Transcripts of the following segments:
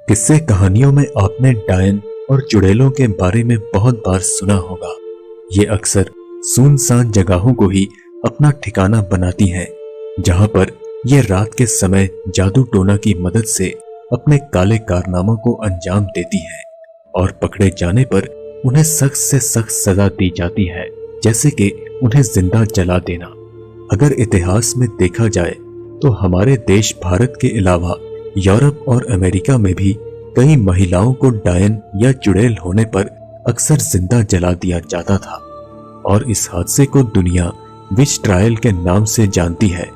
किस्से कहानियों में आपने डायन और चुड़ैलों के बारे में बहुत बार सुना होगा। ये अक्सर सुनसान जगहों को ही अपना ठिकाना बनाती हैं, जहां पर ये रात के समय जादू टोना की मदद से अपने काले कारनामों को अंजाम देती हैं और पकड़े जाने पर उन्हें सख्त से सख्त सजा दी जाती है, जैसे कि उन्हें जिंदा जला देना। अगर इतिहास में देखा जाए तो हमारे देश भारत के अलावा यूरोप और अमेरिका में भी कई महिलाओं को डायन या चुड़ैल होने पर अक्सर जिंदा जला दिया जाता था और इस हादसे को दुनिया विच ट्रायल के नाम से जानती है।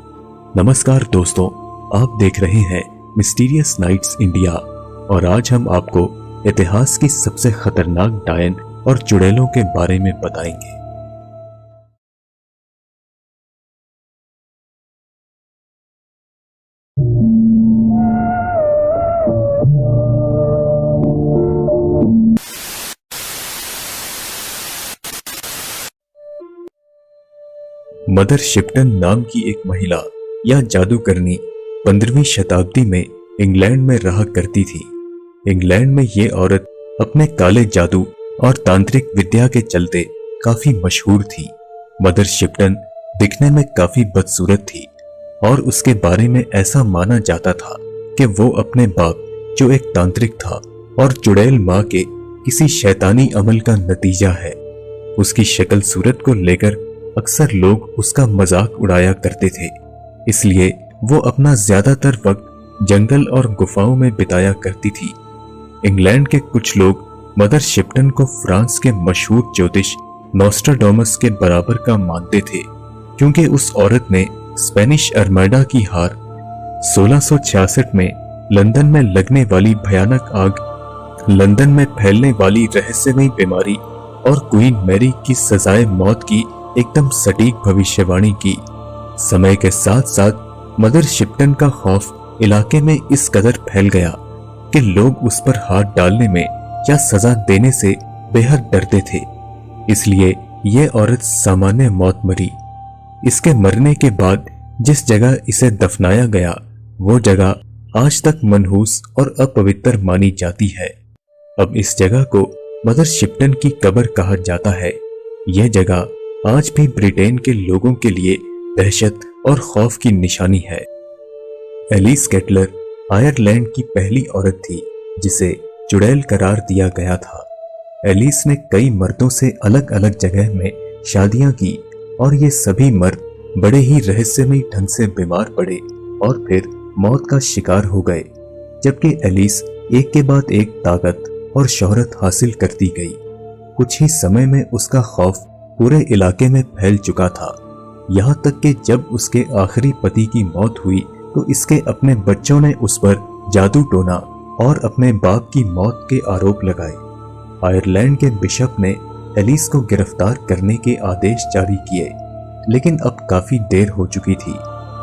नमस्कार दोस्तों, आप देख रहे हैं मिस्टीरियस नाइट्स इंडिया और आज हम आपको इतिहास की सबसे खतरनाक डायन और चुड़ैलों के बारे में बताएंगे। मदर शिप्टन नाम की एक महिला या जादूगरनी 15वीं शताब्दी में इंग्लैंड में रहा करती थी। इंग्लैंड में ये औरत अपने काले जादू और तांत्रिक विद्या के चलते काफी मशहूर थी। मदर शिप्टन दिखने में काफी बदसूरत थी और उसके बारे में ऐसा माना जाता था कि वो अपने बाप, जो एक तांत्रिक था, और चुड़ैल माँ के किसी शैतानी अमल का नतीजा है। उसकी शक्ल सूरत को लेकर अक्सर लोग उसका मजाक उड़ाया करते थे, इसलिए वो अपना ज्यादातर वक्त जंगल और गुफाओं में बिताया करती थी। इंग्लैंड के कुछ लोग मदर शिप्टन को फ्रांस के मशहूर ज्योतिष नोस्ट्राडामस के बराबर का मानते थे, क्योंकि उस औरत ने स्पेनिश आर्माडा की हार, 1666 में लंदन में लगने वाली भयानक आग, लंदन में फैलने वाली रहस्यमयी बीमारी और क्वीन मैरी की सजाए मौत की एकदम सटीक भविष्यवाणी की। समय के साथ साथ मदर शिप्टन का खौफ इलाके में इस कदर फैल गया कि लोग उस पर हाथ डालने में या सजा देने से बेहद डरते थे, इसलिए ये औरत सामान्य मौत मरी। इसके मरने के बाद जिस जगह इसे दफनाया गया वो जगह आज तक मनहूस और अपवित्र मानी जाती है। अब इस जगह को मदर शिप्टन की कब्र कहा जाता है। यह जगह आज भी ब्रिटेन के लोगों के लिए दहशत और खौफ की निशानी है। एलिस केटलर आयरलैंड की पहली औरत थी जिसे चुड़ैल करार दिया गया था। एलिस ने कई मर्दों से अलग अलग जगह में शादियां की और ये सभी मर्द बड़े ही रहस्यमयी ढंग से बीमार पड़े और फिर मौत का शिकार हो गए, जबकि एलिस एक के बाद एक ताकत और शोहरत हासिल करती गई। कुछ ही समय में उसका खौफ पूरे इलाके में फैल चुका था, यहाँ तक कि जब उसके आखिरी पति की मौत हुई तो इसके अपने बच्चों ने उस पर जादू टोना और अपने बाप की मौत के आरोप लगाए। आयरलैंड के बिशप ने एलिस को गिरफ्तार करने के आदेश जारी किए, लेकिन अब काफी देर हो चुकी थी।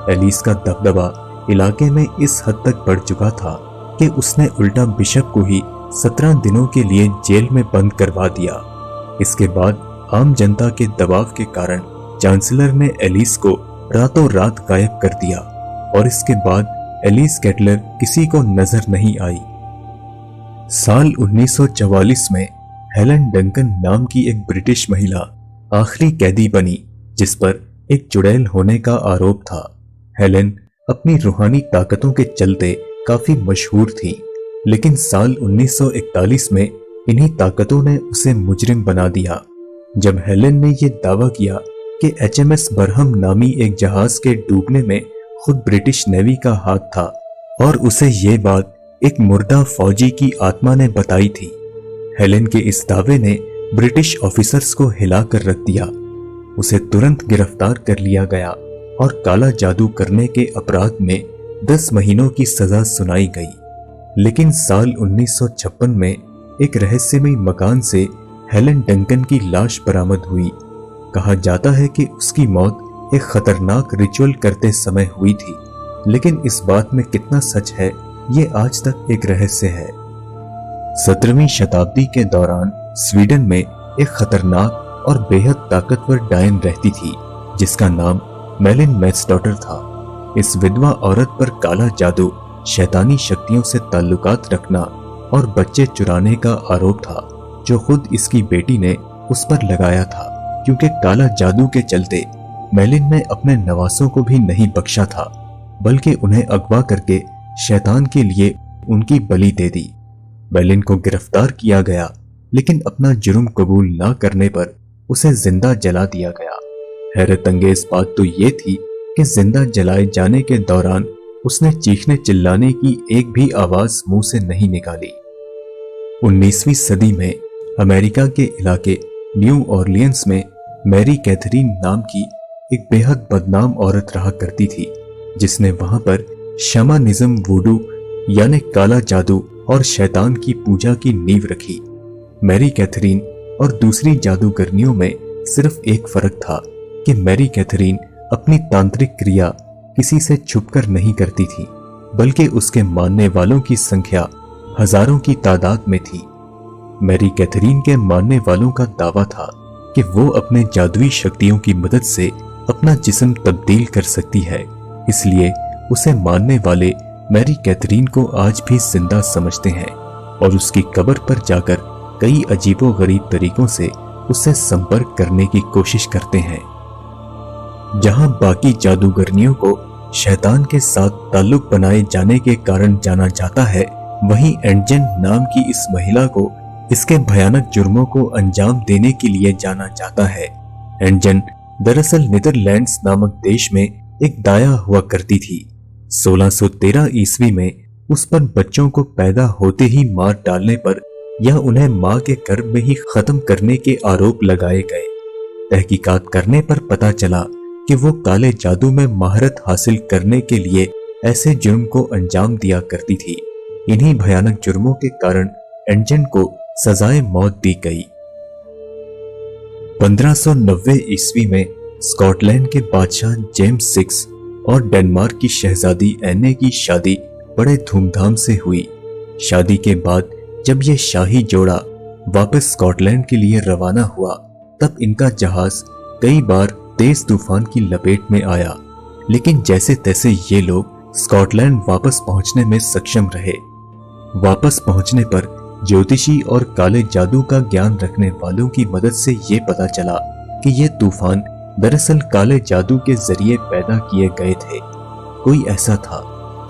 एलिस का दबदबा इलाके में इस हद तक बढ़ चुका था कि उसने उल्टा बिशप को ही 17 दिनों के लिए जेल में बंद करवा दिया। इसके बाद आम जनता के दबाव के कारण चांसलर ने एलिस को रातों रात गायब कर दिया और इसके बाद एलिस केटलर किसी को नजर नहीं आई। साल 1944 में हेलन डंकन नाम की एक ब्रिटिश महिला आखिरी कैदी बनी जिस पर एक चुड़ैल होने का आरोप था। हेलन अपनी रूहानी ताकतों के चलते काफी मशहूर थी, लेकिन साल 1941 में इन्हीं ताकतों ने उसे मुजरिम बना दिया। जब हेलन ने यह दावा किया कि HMS बरहम नामी एक जहाज के डूबने में खुद ब्रिटिश नेवी का हाथ था और उसे ये बात एक मुर्दा फौजी की आत्मा ने बताई थी, हेलन के इस दावे ने ब्रिटिश ऑफिसर्स को हिला कर रख दिया। उसे तुरंत गिरफ्तार कर लिया गया और काला जादू करने के अपराध में 10 महीनों की सजा सुनाई गई। लेकिन साल 1956 में एक रहस्यमयी मकान से हेलन डंकन की लाश बरामद हुई। कहा जाता है कि उसकी मौत एक खतरनाक रिचुअल करते समय हुई थी, लेकिन इस बात में कितना सच है ये आज तक एक रहस्य है। 17वीं शताब्दी के दौरान स्वीडन में एक खतरनाक और बेहद ताकतवर डायन रहती थी जिसका नाम मेलिन मेट्सडॉटर था। इस विधवा औरत पर काला जादू, शैतानी शक्तियों से ताल्लुकात रखना और बच्चे चुराने का आरोप था जो खुद इसकी बेटी ने उस पर लगाया था, क्योंकि काला जादू के चलते मेलिन ने अपने नवासों को भी नहीं बख्शा था, बल्कि उन्हें अगवा करके शैतान के लिए उनकी बलि दे दी। मेलिन को गिरफ्तार किया गया, लेकिन अपना जुर्म कबूल न करने पर उसे जिंदा जला दिया गया। हैरत अंगेज बात तो ये थी कि जिंदा जलाए जाने के दौरान उसने चीखने चिल्लाने की एक भी आवाज मुंह से नहीं निकाली। 19वीं सदी में अमेरिका के इलाके न्यू ऑरलियंस में मैरी कैथरीन नाम की एक बेहद बदनाम औरत रहा करती थी, जिसने वहां पर शमानिज्म, वुडू यानी काला जादू और शैतान की पूजा की नींव रखी। मैरी कैथरीन और दूसरी जादूगरनियों में सिर्फ एक फर्क था कि मैरी कैथरीन अपनी तांत्रिक क्रिया किसी से छुपकर नहीं करती थी, बल्कि उसके मानने वालों की संख्या हजारों की तादाद में थी। मैरी कैथरीन के मानने वालों का दावा था कि वो अपने जादुई शक्तियों की मदद से अपना जिस्म तब्दील कर सकती है, इसलिए उसे मानने वाले मैरी कैथरीन को आज भी जिंदा समझते हैं और उसकी कब्र पर जाकर कई अजीबोगरीब तरीकों से उससे संपर्क करने की कोशिश करते हैं। जहां बाकी जादूगरनियों को शैतान के साथ ताल्लुक बनाए जाने के कारण जाना जाता है, वहीं एंजन नाम की इस महिला को इसके भयानक जुर्मों को अंजाम देने के लिए जाना जाता है। एंजन दरअसल नीदरलैंड्स नामक देश में एक दाया हुआ करती थी। 1613 ईस्वी में उस पर बच्चों को पैदा होते ही मार डालने पर या उन्हें मां के गर्भ में ही खत्म करने के आरोप लगाए गए। तहकीकात करने पर पता चला कि वो काले जादू में महारत हासिल करने के लिए ऐसे जुर्म को अंजाम दिया करती थी। इन्हीं भयानक जुर्मों के कारण एंजन को सजाए मौत दी गई। 1590 ईस्वी में स्कॉटलैंड के बादशाह जेम्स VI और डेनमार्क की शहजादी एने की शादी बड़े धूमधाम से हुई। शादी के बाद जब यह शाही जोड़ा वापस स्कॉटलैंड के लिए रवाना हुआ, तब इनका जहाज कई बार तेज तूफान की लपेट में आया, लेकिन जैसे तैसे ये लोग स्कॉटलैंड वापस पहुंचने में सक्षम रहे। वापस पहुंचने पर ज्योतिषी और काले जादू का ज्ञान रखने वालों की मदद से ये पता चला कि ये तूफान दरअसल काले जादू के जरिए पैदा किए गए थे। कोई ऐसा था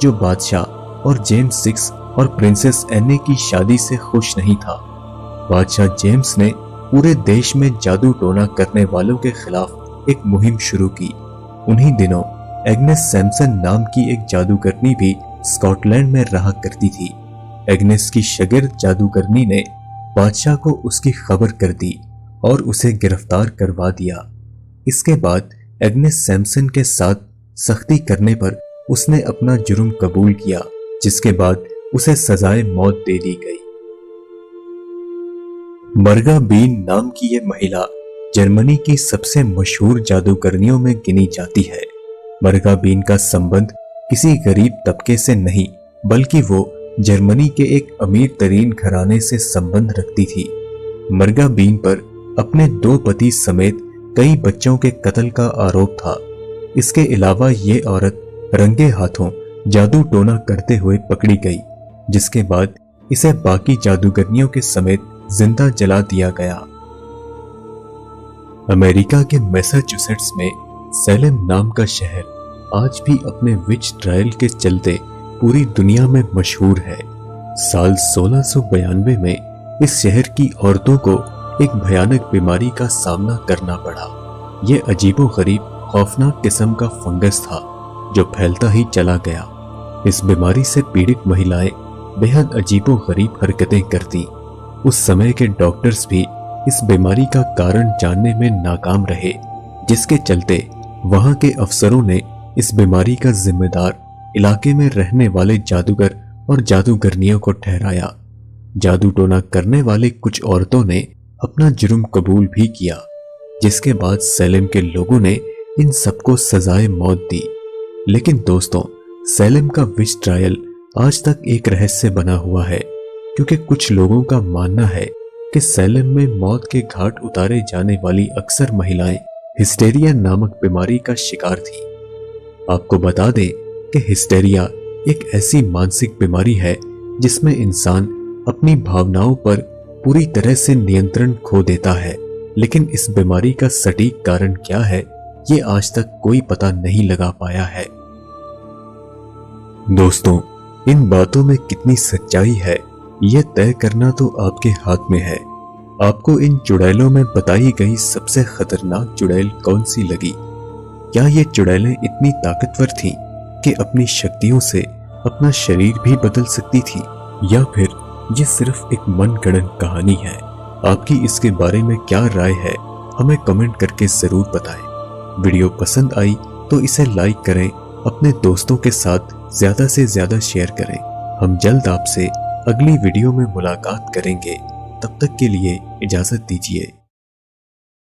जो बादशाह और जेम्स VI और प्रिंसेस एने की शादी से खुश नहीं था। बादशाह जेम्स ने पूरे देश में जादू टोना करने वालों के खिलाफ एक मुहिम शुरू की। उन्हीं दिनों एग्नेस सैमसन नाम की एक जादूगरनी भी स्कॉटलैंड में रहा करती थी। एग्नेस की शागिर्द जादूगरनी ने बादशाह को उसकी खबर कर दी और उसे गिरफ्तार करवा दिया। इसके बाद एग्नेस सैमसन के साथ सख्ती करने पर उसने अपना जुर्म कबूल किया, जिसके बाद उसे सजाए मौत दे दी गई। मर्गा बीन नाम की यह महिला जर्मनी की सबसे मशहूर जादूगरनियों में गिनी जाती है। मर्गा बीन का संबंध किसी गरीब तबके से नहीं, बल्कि वो जर्मनी के एक अमीर तरीन घराने से संबंध रखती थी। मर्गा बीन पर अपने 2 पति समेत कई बच्चों के कत्ल का आरोप था। इसके अलावा ये औरत रंगे हाथों जादू टोना करते हुए पकड़ी गई, जिसके बाद इसे बाकी जादूगरनियों के समेत जिंदा जला दिया गया। अमेरिका के मैसाचुसेट्स में सैलेम नाम का शहर आज भी अपने विच ट्रायल के चलते पूरी दुनिया में मशहूर है। साल 1692 में इस शहर की औरतों को एक भयानक बीमारी का सामना करना पड़ा। यह अजीबोगरीब खौफनाक किस्म का फंगस था जो फैलता ही चला गया। इस बीमारी से पीड़ित महिलाएं बेहद अजीबोगरीब हरकतें करती। उस समय के डॉक्टर्स भी इस बीमारी का कारण जानने में नाकाम रहे, जिसके चलते वहां के अफसरों ने इस बीमारी का जिम्मेदार इलाके में रहने वाले जादूगर और जादूगरनियों को ठहराया। जादू टोना करने वाले कुछ औरतों ने अपना जुर्म कबूल भी किया, जिसके बाद सैलेम के लोगों ने इन सबको सजाए मौत दी। लेकिन दोस्तों, सैलेम का विच ट्रायल आज तक एक रहस्य बना हुआ है, क्योंकि कुछ लोगों का मानना है कि सैलेम में मौत के घाट उतारे जाने वाली अक्सर महिलाएं हिस्टेरिया नामक बीमारी का शिकार थी। आपको बता दें कि हिस्टेरिया एक ऐसी मानसिक बीमारी है जिसमें इंसान अपनी भावनाओं पर पूरी तरह से नियंत्रण खो देता है, लेकिन इस बीमारी का सटीक कारण क्या है ये आज तक कोई पता नहीं लगा पाया है। दोस्तों, इन बातों में कितनी सच्चाई है यह तय करना तो आपके हाथ में है। आपको इन चुड़ैलों में बताई गई सबसे खतरनाक चुड़ैल कौन सी लगी? क्या ये चुड़ैलें इतनी ताकतवर थीं कि अपनी शक्तियों से अपना शरीर भी बदल सकती थी, या फिर ये सिर्फ एक मनगढ़ंत कहानी है? आपकी इसके बारे में क्या राय है हमें कमेंट करके जरूर बताएं। वीडियो पसंद आई तो इसे लाइक करें, अपने दोस्तों के साथ ज्यादा से ज्यादा शेयर करें। हम जल्द आपसे अगली वीडियो में मुलाकात करेंगे, तब तक के लिए इजाजत दीजिए।